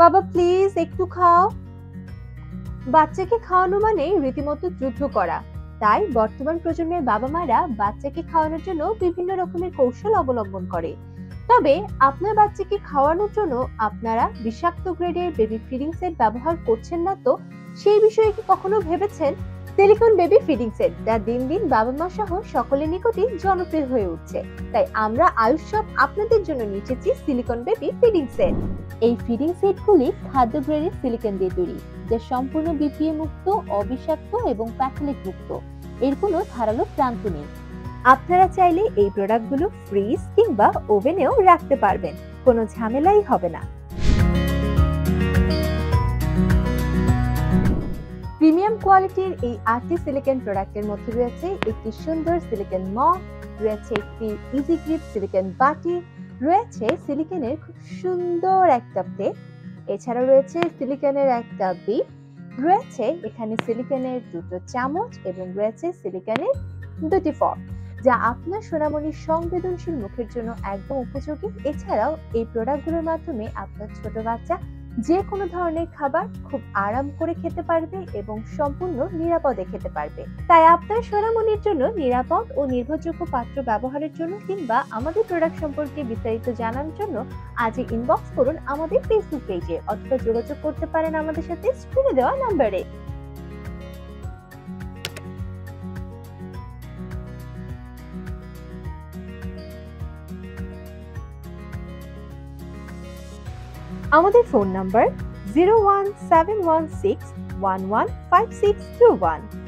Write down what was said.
বাবা প্লিজ একটু খাও। বাচ্চাকে খাওয়ানো মানে রীতিমতো যুদ্ধ করা। তাই বর্তমান প্রজন্মের বাবা মারা বাচ্চাকে খাওয়ানোর জন্য বিভিন্ন রকমের কৌশল অবলম্বন করে। তবে আপনার বাচ্চাকে খাওয়ানোর জন্য আপনারা বিষাক্ত গ্রেডের বেবি ফিডিং সেট ব্যবহার করছেন না তো? সেই বিষয়ে কি কখনো ভেবেছেন? সিলিকন বেবি ফিডিং সেট যা দিন দিন বাবা মা সহ সকলের নিকটই জনপ্রিয় হয়ে উঠছে। তাই আমরা আয়ুষ শপ আপনাদের জন্য নিয়ে এসেছি সিলিকন বেবি ফিডিং সেট। এই ফিডিং সেটগুলি খাদ্য গ্রেডের সিলিকন দিয়ে তৈরি, যা সম্পূর্ণ বিপিএ মুক্ত, অবিষাক্ত এবং প্যাথোলিক মুক্ত। এর কোনো ধারালো প্রান্ত নেই। আপনারা চাইলে এই প্রোডাক্টগুলো ফ্রিজ কিংবা ওভেনেও রাখতে পারবেন, কোনো ঝামেলাই হবে না। প্রিমিয়াম কোয়ালিটির এই 8টি সিলিকন প্রোডাক্টের মধ্যে রয়েছে একটি সুন্দর সিলিকন মগ, রয়েছে একটি ইজি গ্রিপ সিলিকন বাটি, রয়েছে সিলিকনের খুব সুন্দর একটা প্লেট, এছাড়া রয়েছে সিলিকনের একটা বিট, রয়েছে এখানে সিলিকনের দুটো চামচ এবং রয়েছে সিলিকনের দুটি ফর্ক, যা আপনার সোনামণির সংবেদনশীল মুখের জন্য একদম উপযোগী। এছাড়াও এই প্রোডাক্টগুলোর মাধ্যমে আপনার ছোট বাচ্চা যে কোনো ধরনের খাবার খুব আরাম করে খেতে পারবে এবং সম্পূর্ণ নিরাপদে খেতে পারবে। তাই আপনার সোনামণির জন্য নিরাপদ ও নির্ভরযোগ্য পাত্র ব্যবহারের জন্য কিংবা আমাদের প্রোডাক্ট সম্পর্কে বিস্তারিত জানার জন্য আজই ইনবক্স করুন আমাদের ফেসবুক পেজে, অথবা যোগাযোগ করতে পারেন আমাদের সাথে স্ক্রিনে দেওয়া নাম্বারে। আমাদের ফোন নাম্বার 01716115621।